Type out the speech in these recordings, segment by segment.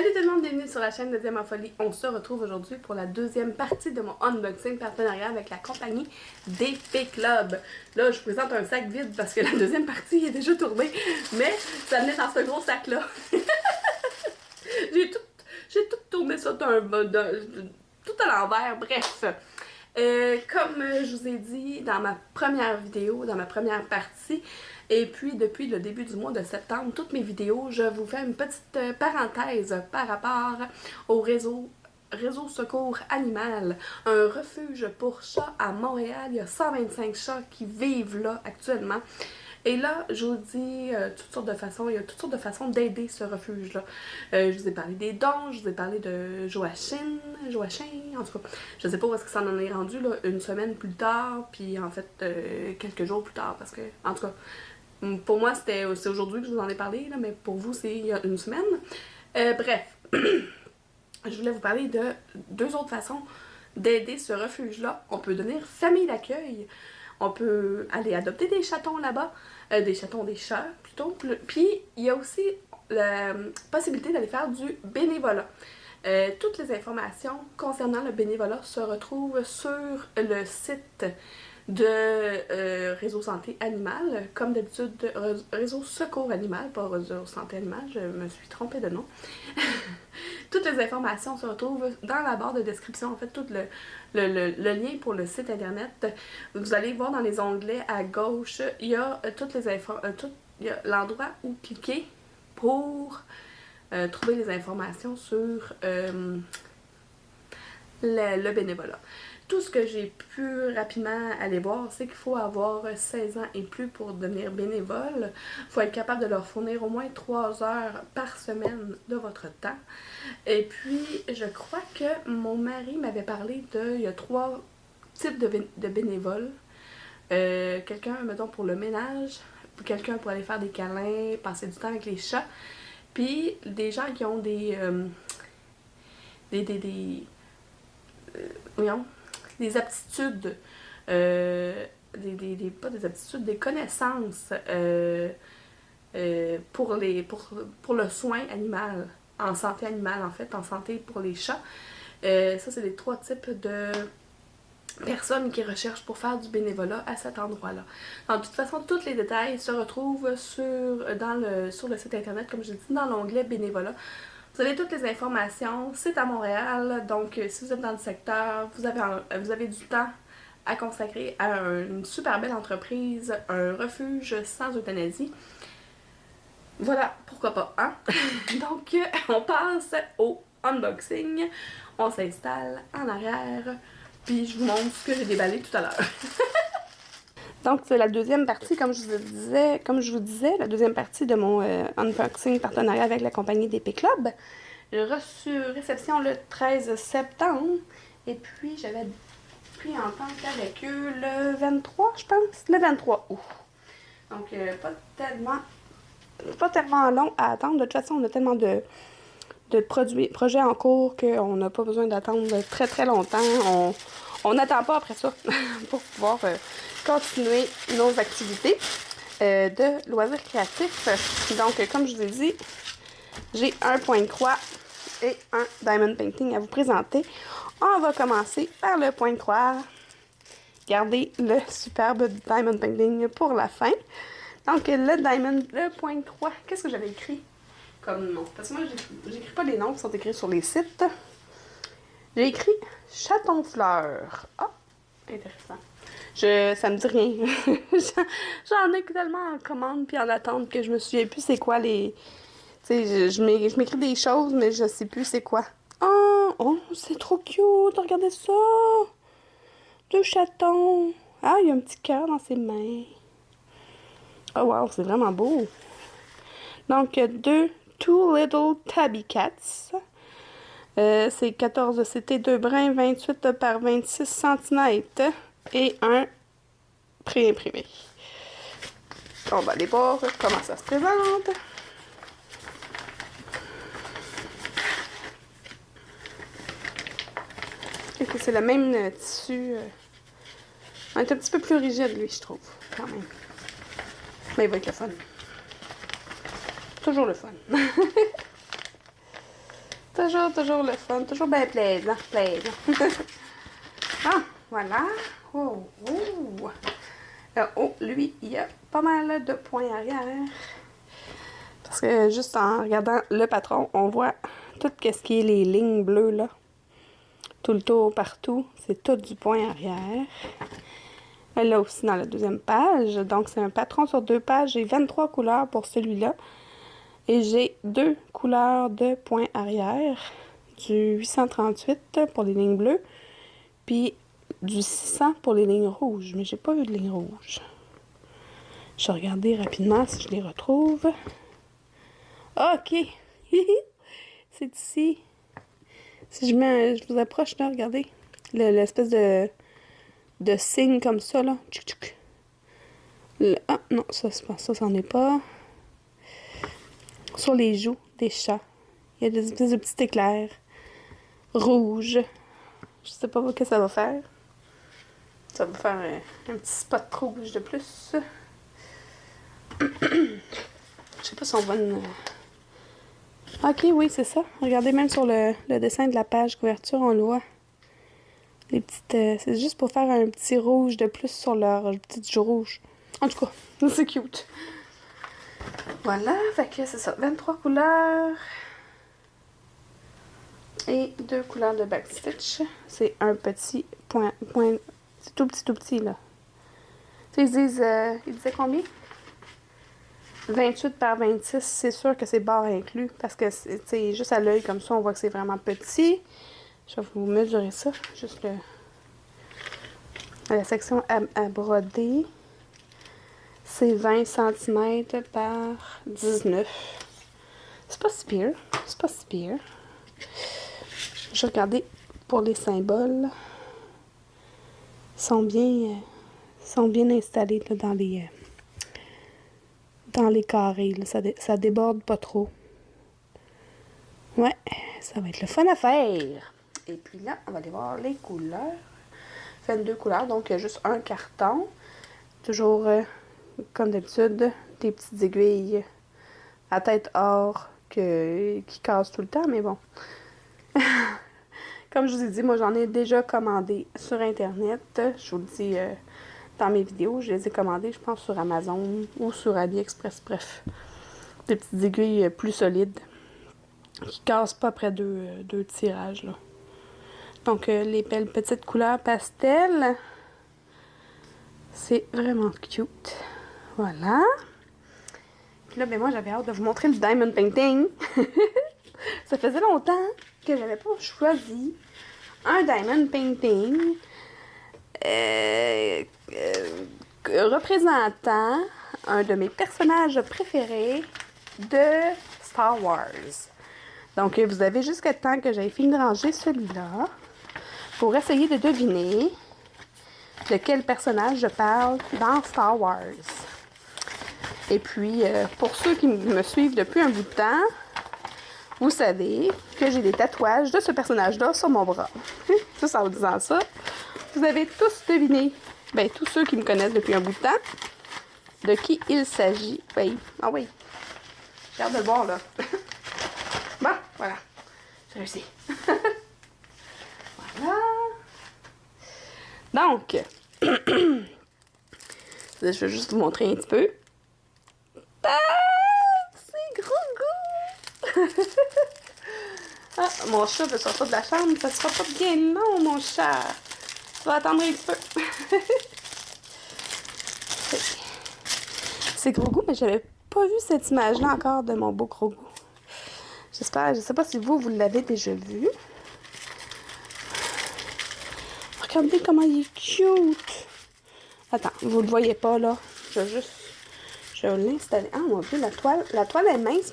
Salut tout le monde, bienvenue sur la chaîne de Diamafolie. On se retrouve aujourd'hui pour la deuxième partie de mon unboxing partenariat avec la compagnie DP Club. Là, je vous présente un sac vide parce que la deuxième partie est déjà tournée, mais ça venait dans ce gros sac-là. J'ai tout tourné ça tout à l'envers, bref. Comme je vous ai dit dans ma première vidéo, dans ma première partie, et puis depuis le début du mois de septembre, toutes mes vidéos, je vous fais une petite parenthèse par rapport au réseau Secours Animal, un refuge pour chats à Montréal. Il y a 125 chats qui vivent là actuellement. Et là, je vous dis toutes sortes de façons, il y a toutes sortes de façons d'aider ce refuge-là. Je vous ai parlé des dons, je vous ai parlé de Joachim, en tout cas, je sais pas où est-ce que ça en est rendu, là, une semaine plus tard, puis en fait, quelques jours plus tard, parce que, en tout cas, pour moi, c'est aujourd'hui que je vous en ai parlé, là, mais pour vous, c'est il y a une semaine. Bref, je voulais vous parler de deux autres façons d'aider ce refuge-là. On peut devenir famille d'accueil. On peut aller adopter des chatons là-bas, des chats plutôt. Puis, il y a aussi la possibilité d'aller faire du bénévolat. Toutes les informations concernant le bénévolat se retrouvent sur le site de Réseau Santé Animale, comme d'habitude, Réseau Secours Animal, pas Réseau Santé Animale, je me suis trompée de nom. Toutes les informations se retrouvent dans la barre de description, en fait, tout le lien pour le site internet. Vous allez voir dans les onglets à gauche, il y a toutes les il y a l'endroit où cliquer pour trouver les informations sur le bénévolat. Tout ce que j'ai pu rapidement aller voir, c'est qu'il faut avoir 16 ans et plus pour devenir bénévole. Il faut être capable de leur fournir au moins 3 heures par semaine de votre temps. Et puis, je crois que mon mari m'avait parlé il y a 3 types de bénévoles. Quelqu'un, mettons, pour le ménage, quelqu'un pour aller faire des câlins, passer du temps avec les chats, puis des gens qui ont des aptitudes, pas des aptitudes, des connaissances pour le soin animal, en santé animale en fait, en santé pour les chats. Ça, c'est les 3 types de personnes qui recherchent pour faire du bénévolat à cet endroit-là. De toute façon, tous les détails se retrouvent sur le site internet, comme je dis, dans l'onglet bénévolat. Vous avez toutes les informations, c'est à Montréal, donc si vous êtes dans le secteur, vous avez du temps à consacrer à une super belle entreprise, un refuge sans euthanasie. Voilà, pourquoi pas, hein? Donc, on passe au unboxing, on s'installe en arrière, puis je vous montre ce que j'ai déballé tout à l'heure. Donc, c'est la deuxième partie, comme je vous disais, la deuxième partie de mon unboxing partenariat avec la compagnie DP Club. J'ai reçu réception le 13 septembre, et puis j'avais pris entente avec eux le 23, je pense, le 23 août. Donc, pas tellement long à attendre. De toute façon, on a tellement de projets en cours qu'on n'a pas besoin d'attendre très très longtemps. On n'attend pas après ça pour pouvoir continuer nos activités de loisirs créatifs. Donc, comme je vous ai dit, j'ai un point de croix et un diamond painting à vous présenter. On va commencer par le point de croix. Gardez le superbe diamond painting pour la fin. Donc, le point de croix, qu'est-ce que j'avais écrit comme nom? Parce que moi, j'écris pas les noms qui sont écrits sur les sites. J'ai écrit chaton fleur. Ah, intéressant. Ça me dit rien. J'en ai tellement en commande puis en attente que je me souviens plus c'est quoi les... Tu sais, je m'écris des choses, mais je sais plus c'est quoi. Oh, c'est trop cute. Regardez ça. 2 chatons. Ah, il y a un petit cœur dans ses mains. Oh wow, c'est vraiment beau. Donc, Two Little Tabby Cats. C'est 14 CT 2 brins, 28 par 26 cm et un pré-imprimé. On va aller voir comment ça se présente. Okay, c'est le même tissu. Il est un petit peu plus rigide, lui, je trouve, quand même. Mais il va être le fun. Toujours le fun. Toujours le fun. Toujours bien plaisant. Ah, voilà. Oh, oh. Oh, lui, il y a pas mal de points arrière. Parce que juste en regardant le patron, on voit tout ce qui est les lignes bleues, là. Tout le tour, partout. C'est tout du point arrière. Là aussi, dans la deuxième page. Donc, c'est un patron sur 2 pages. J'ai 23 couleurs pour celui-là. Et j'ai 2 couleurs de points arrière. Du 838 pour les lignes bleues. Puis du 600 pour les lignes rouges. Mais j'ai pas vu de lignes rouges. Je vais regarder rapidement si je les retrouve. OK. C'est ici. Si je vous approche là, regardez. L'espèce de signe comme ça, là. Tchouk, tchouk. Ah, non, ça, c'en est pas. Sur les joues des chats. Il y a des espèces de petits éclairs rouges. Je sais pas ce que ça va faire. Ça va faire un petit spot rouge de plus. Je sais pas si on voit une... Ok, oui, c'est ça. Regardez, même sur le dessin de la page couverture, on le voit. Les petites... c'est juste pour faire un petit rouge de plus sur leur petite joue rouge. En tout cas, c'est cute. Voilà, fait que c'est ça. 23 couleurs. Et 2 couleurs de backstitch. C'est un petit point... C'est tout petit, là. Tu sais, ils disaient combien? 28 par 26, c'est sûr que c'est barre inclus. Parce que c'est juste à l'œil comme ça, on voit que c'est vraiment petit. Je vais vous mesurer ça. Juste la section à broder. C'est 20 cm par 19. C'est pas si pire. C'est pas si pire. Je vais regarder pour les symboles. Ils sont bien installés là, dans les carrés. Là. Ça déborde pas trop. Ouais, ça va être le fun à faire. Et puis là, on va aller voir les couleurs. 22 couleurs, donc il y a juste un carton. Toujours, comme d'habitude, des petites aiguilles à tête or qui cassent tout le temps, mais bon. Comme je vous ai dit, moi j'en ai déjà commandé sur Internet. Je vous le dis dans mes vidéos, je les ai commandées, je pense, sur Amazon ou sur AliExpress. Bref, des petites aiguilles plus solides qui cassent pas après deux tirages, là. Donc, les belles petites couleurs pastel. C'est vraiment cute. Voilà. Puis là, ben moi, j'avais hâte de vous montrer le Diamond Painting. Ça faisait longtemps que j'avais pas choisi un Diamond Painting représentant un de mes personnages préférés de Star Wars. Donc, vous avez jusqu'à temps que j'aille fini de ranger celui-là pour essayer de deviner de quel personnage je parle dans Star Wars. Et puis, pour ceux qui me suivent depuis un bout de temps, vous savez que j'ai des tatouages de ce personnage-là sur mon bras. Tout en vous disant ça, vous avez tous deviné, ben tous ceux qui me connaissent depuis un bout de temps, de qui il s'agit. Oui. Ah oui. J'ai hâte de le voir, là. Bon, voilà. J'ai réussi. Voilà. Donc, je vais juste vous montrer un petit peu. Ah, c'est gros goût! Ah, mon chat veut sortir de la chambre. Ça sera pas bien long, mon chat. Tu vas attendre un petit peu. C'est gros goût, mais j'avais pas vu cette image-là encore de mon beau gros goût. J'espère, je sais pas si vous l'avez déjà vu. Regardez comment il est cute. Attends, vous le voyez pas là. Je vais l'installer. Ah mon dieu, la toile est mince.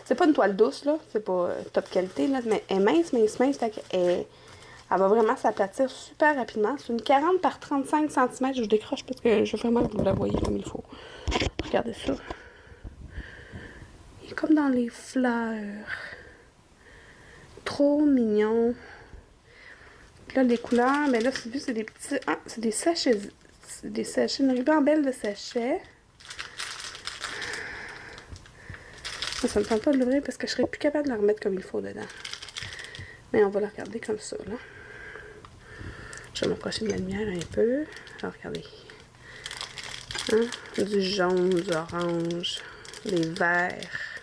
C'est pas une toile douce là, c'est pas top qualité là, mais elle est mince. Elle va vraiment s'aplatir super rapidement. C'est une 40 par 35 cm. Je décroche parce que je veux vraiment que vous la voyez comme il faut. Regardez ça. Il est comme dans les fleurs. Trop mignon. Là, les couleurs, mais là, c'est des petits... Ah, c'est des sachets. C'est des sachets, une ribambelle de sachets. Ça me tente pas de l'ouvrir parce que je serais plus capable de la remettre comme il faut dedans. Mais on va la regarder comme ça, là. Je vais m'approcher de la lumière un peu. Alors, regardez. Hein? Du jaune, du orange, des verts,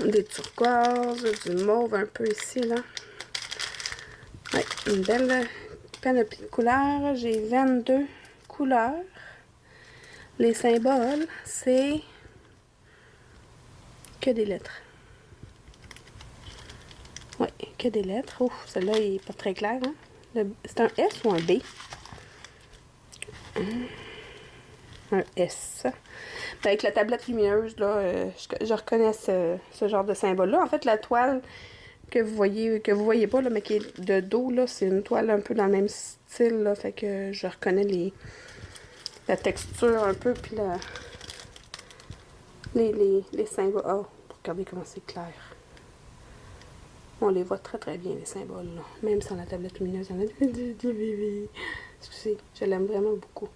des turquoises, du mauve un peu ici, là. Ouais, une belle panoplie de couleurs. J'ai 22 couleurs. Les symboles, c'est que des lettres. Oui, que des lettres. Ouf, celle-là est pas très claire. Hein? C'est un S ou un B? Un S. Avec la tablette lumineuse, là, je reconnais ce genre de symbole-là. En fait, la toile que vous voyez pas, là, mais qui est de dos, là, c'est une toile un peu dans le même style, là, fait que je reconnais la texture un peu, puis les symboles. Oh, regardez comment c'est clair. On les voit très très bien, les symboles, là. Même sans la tablette lumineuse, il y en a des bébés. Excusez, je l'aime vraiment beaucoup.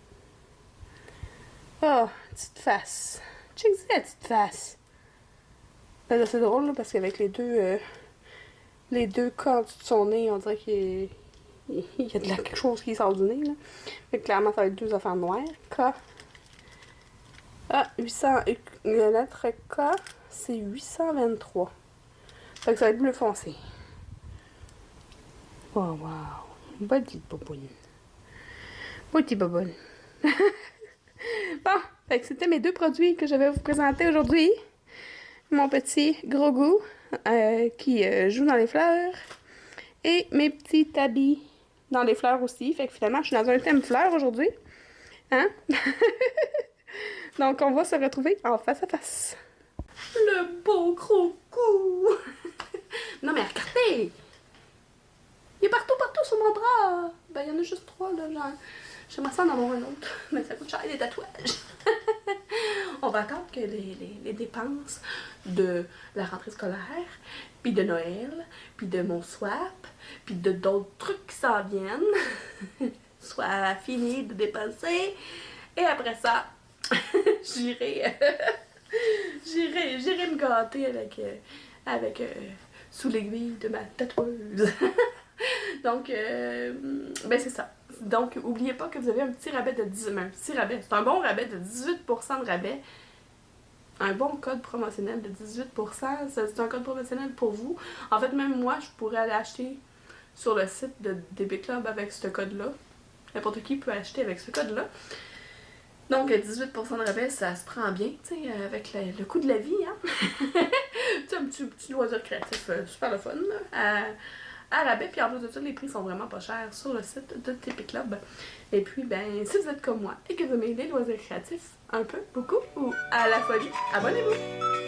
Oh, petite face. Check ça, la petite face. Ben là, c'est drôle, là, parce qu'avec les deux cordes de son nez, on dirait qu'il y a quelque chose qui sort du nez, là. Fait que clairement, ça va être deux affaires noires. K. Ah, 800. La lettre K, c'est 823. Fait que ça va être bleu foncé. Wow, wow. Body boboune. Body boboune. Bon, fait que c'était mes deux produits que je vais vous présenter aujourd'hui. Mon petit gros goût qui joue dans les fleurs. Et mes petits habits dans les fleurs aussi. Fait que finalement, je suis dans un thème fleurs aujourd'hui. Hein? Donc, on va se retrouver en face à face. Le beau gros cou! Non, mais regardez! Il est partout sur mon bras! Ben, il y en a juste 3, là, genre. J'aimerais ça en avoir un autre, mais ça coûte cher, les tatouages. On va attendre que les dépenses de la rentrée scolaire, puis de Noël, puis de mon swap, puis de d'autres trucs qui s'en viennent, soient finis de dépenser. Et après ça, j'irai me gâter avec sous l'aiguille de ma tatoueuse. Donc, ben c'est ça. Donc, n'oubliez pas que vous avez un petit rabais de 10, un petit rabais. C'est un bon rabais de 18% de rabais. Un bon code promotionnel de 18%. C'est un code promotionnel pour vous. En fait, même moi, je pourrais aller acheter sur le site de DB Club avec ce code-là. N'importe qui peut acheter avec ce code-là. Donc, 18% de rabais, ça se prend bien, tu sais, avec le coût de la vie, hein. Tu sais, un petit loisir créatif super le fun, là, à rabais. Puis en plus de ça, les prix sont vraiment pas chers sur le site de TP Club. Et puis, ben, si vous êtes comme moi et que vous aimez les loisirs créatifs un peu, beaucoup ou à la folie, abonnez-vous!